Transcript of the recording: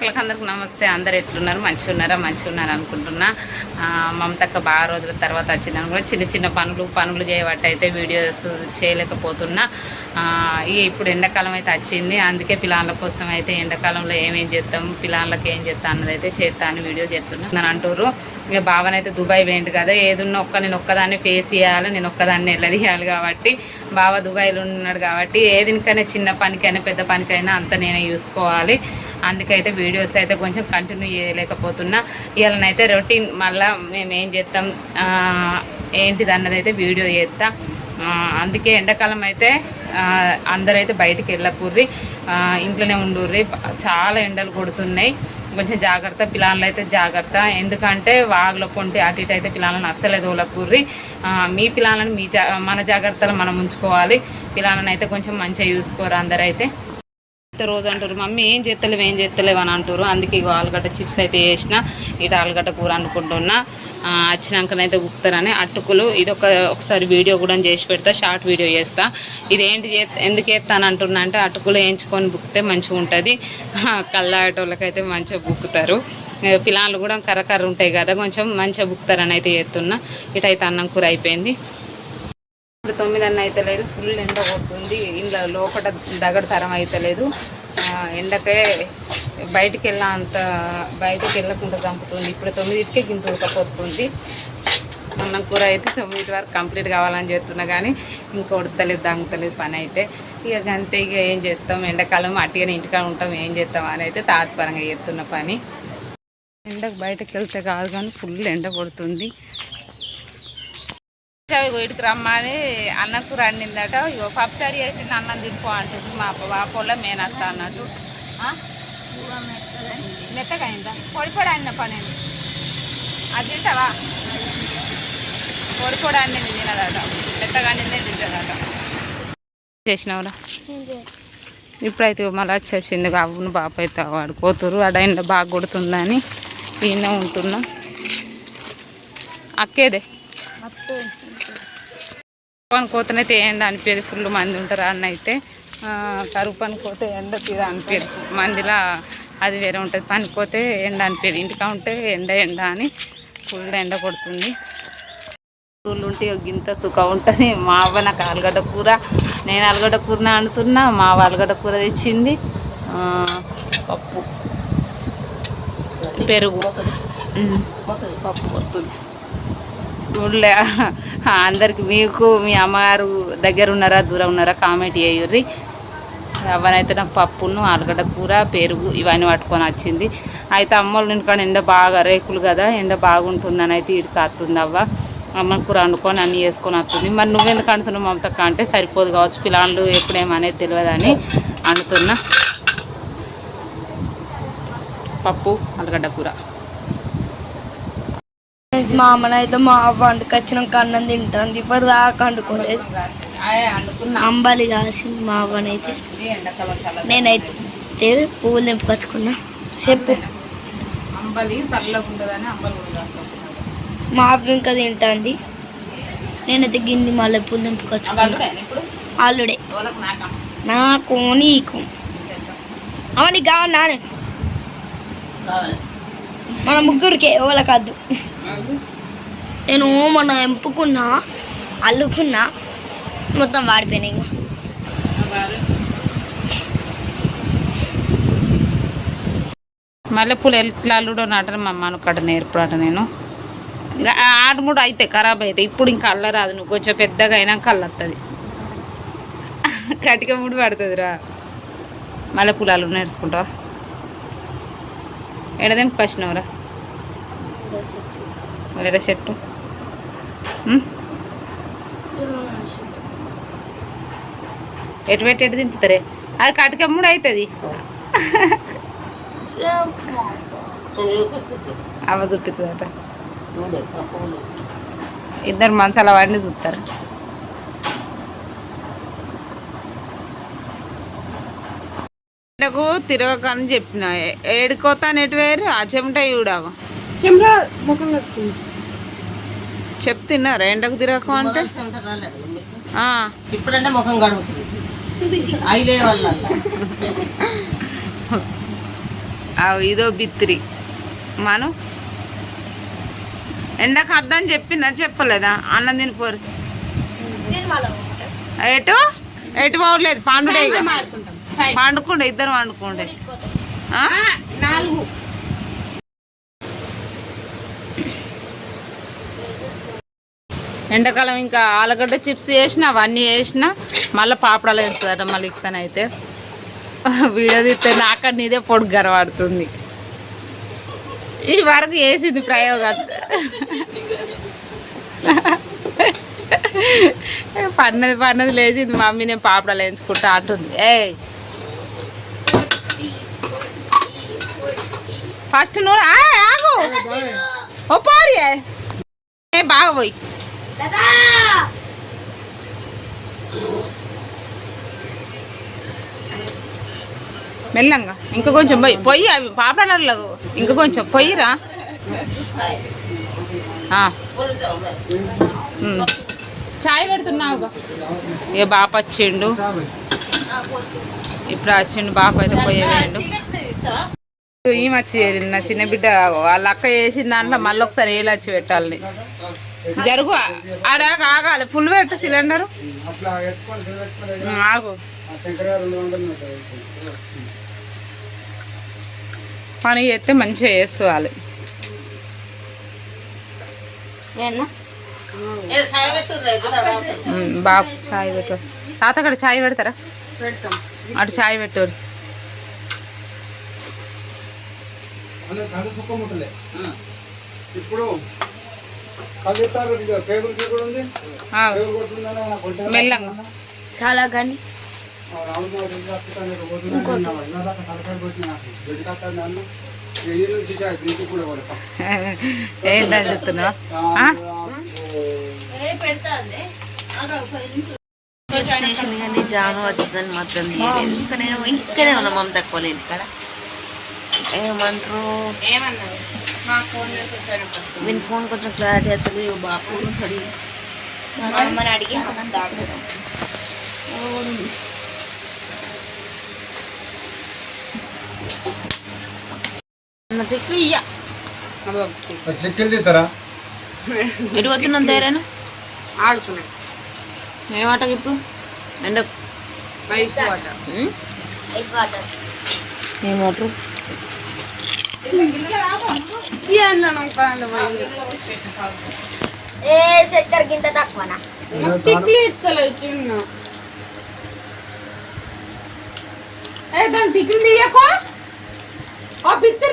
అందరికి నమస్తే. అందరు ఎట్లున్నారు? మంచిగా ఉన్నారా అనుకుంటున్నా. మమతక్క బాగా రోజుల తర్వాత వచ్చిందని కూడా చిన్న చిన్న పనులు చేయబట్టి అయితే వీడియోస్ చేయలేకపోతున్నా. ఇప్పుడు ఎండాకాలం అయితే వచ్చింది. అందుకే పిల్లల కోసం అయితే ఎండాకాలంలో ఏమేం చేస్తాం, పిల్లలకి ఏం చేస్తాం అన్నది అయితే చేస్తాను వీడియో చేస్తున్నా. నన్ను అంటారు ఇక బావనైతే దుబాయ్ పోయిండు కదా, ఏదున్నా నేను ఒక్కదాన్ని ఫేస్ చేయాలి, నేను ఒక్కదాన్ని వెళ్ళదీయాలి. కాబట్టి బావ దుబాయ్లో ఉన్నాడు కాబట్టి ఏదినికైనా చిన్న పనికైనా పెద్ద పనికైనా అంతా నేనే చూసుకోవాలి. అందుకైతే వీడియోస్ అయితే కొంచెం కంటిన్యూ చేయలేకపోతున్నా. ఇవాళనైతే రొటీన్ మళ్ళీ మేము ఏం చేస్తాం ఏంటిది అన్నది అయితే వీడియో చేస్తాం. అందుకే ఎండాకాలం అయితే అందరైతే బయటికి వెళ్ళకూర్రి, ఇంట్లోనే ఉండుర్రి. చాలా ఎండలు కొడుతున్నాయి, కొంచెం జాగ్రత్త. పిల్లలు అయితే జాగ్రత్త. ఎందుకంటే వాగులో కొంటే అటు ఇటు అయితే పిల్లలను అస్సలే తోలకూర్రి. మీ పిల్లలను మన జాగ్రత్తలు మనం ఉంచుకోవాలి. పిల్లలను అయితే కొంచెం మంచిగా చూసుకోరు అందరైతే. రోజు అంటారు మమ్మీ ఏం చేస్తలేవు అని అంటారు. అందుకే ఇక ఆలుగడ్డ చిప్స్ అయితే వేసిన, ఇటు ఆలుగడ్డ కూర అనుకుంటున్నా. వచ్చినాకనైతే ఉప్పుతారని అటుకులు ఇది ఒకసారి వీడియో కూడా చేసి పెడతా, షార్ట్ వీడియో చేస్తా. ఇదేంటి ఎందుకు వేస్తాను అంటున్నా అంటే అటుకులు వేయించుకొని బుక్కితే మంచిగా ఉంటుంది. కళ్ళాటోళ్ళకైతే మంచిగా బుక్కుతారు. పిల్లలు కూడా కర్ర ఉంటాయి కదా, కొంచెం మంచిగా బుక్కుతారని అయితే చేస్తున్నా. ఇటైతే అన్నం కూర అయిపోయింది. ఇప్పుడు 9 అన్న అయితే లేదు, ఫుల్ ఎండ కొడుతుంది. ఇంట్లో లోపల దగడు తరం అయితే లేదు. ఎండకే బయటికి వెళ్ళకుండా చంపుతుంది. ఇప్పుడు 9కే గింత ఉడకపోతుంది. అన్నం కూర అయితే 9 వరకు కంప్లీట్ కావాలని చేస్తున్నా, కానీ ఇంకా ఉడతలేదు దంగుతలేదు పని అయితే. ఇక అంతే. ఇక ఏం చేస్తాం, ఎండాకాలం అట్టిగానే ఇంటికాడ ఉంటాం, ఏం చేస్తాం అని అయితే తాత్పరంగా చేస్తున్న పని. ఎండకు బయటకు వెళ్తే కాదు కానీ ఫుల్ ఎండ కొడుతుంది. ఇటుకు రమ్మని అన్నం కూర అండిందట. ఇగో పప్పుచారి వేసింది, అన్నం తినిపో అంటుంది. మా బాపోళ్ళ మేనత్త అన్నట్టు. మెత్తగా అయిందా? పొడి అన్న పని అది తింటావా? పొడి అండింది తినదట, మెత్తగా అండిందే తింటుందట. చేసినావురా? ఇప్పుడైతే మళ్ళీ వచ్చేసింది. అవును బాప అయితే వాడుకోతురు. అడైండ బాగా కొడుతుందని ఈయన ఉంటున్నాం. అక్కేదే పని కోతనైతే ఎండ అనిపించేది, ఫుల్ మంది ఉంటారు. అన్న అయితే కరువు పని కోతే ఎండ తీర అనిపించదు, మందిలా అది వేరే ఉంటుంది. పని కోతే ఎండ అనిపించదు, ఇంటికా ఉంటే ఎండ అని ఫుల్ ఎండ కొడుతుంది. ఊళ్ళు ఉంటే గింత సుఖం ఉంటుంది. మా అవ్వ నాకు ఆలుగడ్డ కూర, నేను ఆలుగడ్డ కూరని వండుతున్నా. మా అవ్వ ఆలుగడ్డ కూర తెచ్చింది, పప్పు పెరుగు పప్పు వస్తుంది. ఊళ్ళో అందరికి మీకు మీ అమ్మగారు దగ్గర ఉన్నారా దూరం ఉన్నారా కామెంట్ చేయుర్రి. అవనైతే నాకు పప్పును ఆలుగడ్డ కూర పెరుగు ఇవన్నీ పట్టుకొని వచ్చింది. అయితే అమ్మోళ్ళు ఇంటికాడ ఎండ బాగా రేకులు కదా, ఎండ బాగుంటుందని అయితే ఇడికి వస్తుంది. అమ్మ కూర వండుకొని అన్నీ వేసుకొని వస్తుంది. మరి నువ్వెందుకు అంటున్నావు మమతక్క అంటే సరిపోదు కావచ్చు, పిల్లలు ఎప్పుడేమనేది తెలియదని అంటున్నా. పప్పు ఆలుగడ్డ కూర. మా అమ్మనైతే మా అవ్వ వండుకొచ్చినాక అన్నం తింటుంది. ఇప్పుడు దాకా వండుకోలేదు. అంబాలి కాసింది మా అవ్వనైతే. నేనైతే పువ్వులు నింపుకొచ్చుకున్నా. చెప్పు. మా అవ్వ ఇంకా తింటుంది. నేనైతే గిన్నె మళ్ళీ పువ్వులు నింపుకొచ్చుకున్నా. ఆల్రెడీ నాకు నీకు అవన్నీ కావాలి నానే, మన ముగ్గురికి ఎవరికద్దు. నేను మొన్న ఎంపుకున్నా, అల్లుకున్నా, మొత్తం వాడిపోయినాయి. ఇంకా మల్లెపూలు ఎట్లా అల్లుడో నాటని మా అమ్మను కట్ట నేర్పుడట. నేను ఆడు కూడా అయితే ఖరాబ్ అయితే ఇప్పుడు ఇంకా అల్లరాదు. నువ్వు కొంచెం పెద్దగా అయినాక అల్లొస్తుంది. కటిక ముడి పడుతుందిరా. మల్లెపూలు అల్లు నేర్చుకుంటావా? ఎడదేంపు కష్టినవరా? వేరే చెట్టు ఎటు పెట్టేటు దింపుతారే, అది కటికమ్ముడు అవుతుంది. అవ్వ చూపిస్తుందట. ఇద్దరు మంచాల వాడిని చూస్తారు. ఎండకు తిరగకని చెప్పిన, ఏడుకోతాను ఎటు వేరు ఆ చెమట చూడాగు చెప్తున్నారా ఎండకు తిరగకు అంటే. ఇప్పుడంటే ముఖం కడుగుతుంది. ఇదో బిత్తిరి మనం ఎండకు అర్థం చెప్పినా చెప్పలేదా అన్నం తినిపోరు ఎటు ఎటు పోవట్లేదు పండుడే పండుకుండే ఇద్దరు వండుకుండే ఎండాకాలం ఇంకా ఆలుగడ్డ చిప్స్ చేసిన అవన్నీ చేసిన మళ్ళీ పాపడాలు వేస్తుందట మళ్ళీ ఇక్కనైతే వీడియో తీస్తే నాకడ నీదే పొడుగు గరవాడుతుంది ఈ వరకు వేసింది ప్రయోగాలు పన్నది లేచింది మమ్మీ నేను పాపడాలు వేయించుకుంటా అంటుంది ఫస్ట్ నువ్వు ఆగు ఓ పోరి బాగా పోయి మెల్లంగా ఇంకా కొంచెం పొయ్యి అవి పాపడాలలో ఇంకా కొంచెం పొయ్యిరా చాయ్ పెడుతున్నావు ఏ బాప వచ్చిండు ఇప్పుడు వచ్చిండు బాప అయితే పోయేయండు ఈమె వచ్చి చేరింది నా చిన్న బిడ్డ వాళ్ళ అక్క వేసిన దాంట్లో మళ్ళీ ఒకసారి ఏలు వచ్చి పెట్టాలని జరుగు ఆడాక ఆగాలి ఫుల్ పెట్టు సిలిండరు ఆగు పని చేస్తే మంచిగా వేసుకోవాలి బాబు చాయ్ పెట్టు తాత అక్కడ చాయ్ పెడతారా అటు చాయ్ పెట్టు ఇప్పుడు మెల్లంగా చాలా కానీ ఏంటని చెప్తున్నావు కానీ జాను వచ్చిందని మాత్రం ఇంకా నేను ఇక్కడే ఉన్నా మమ్మ తక్కువ లేదు ఇక్కడ ఏమంటారు వీని ఫోన్ కొంచెం క్లారిటీ అవుతుంది బాపు సరి మన అడిగి చెక్కలు తీస్తారా ఎటు వస్తున్నాం తయారైనా ఆడుకున్నా ఏమాటకి ఇప్పుడు ఎండ ఏమాటరు చక్కెర గింత తక్కువనా దాని టిఫిన్ తీయకో బిత్త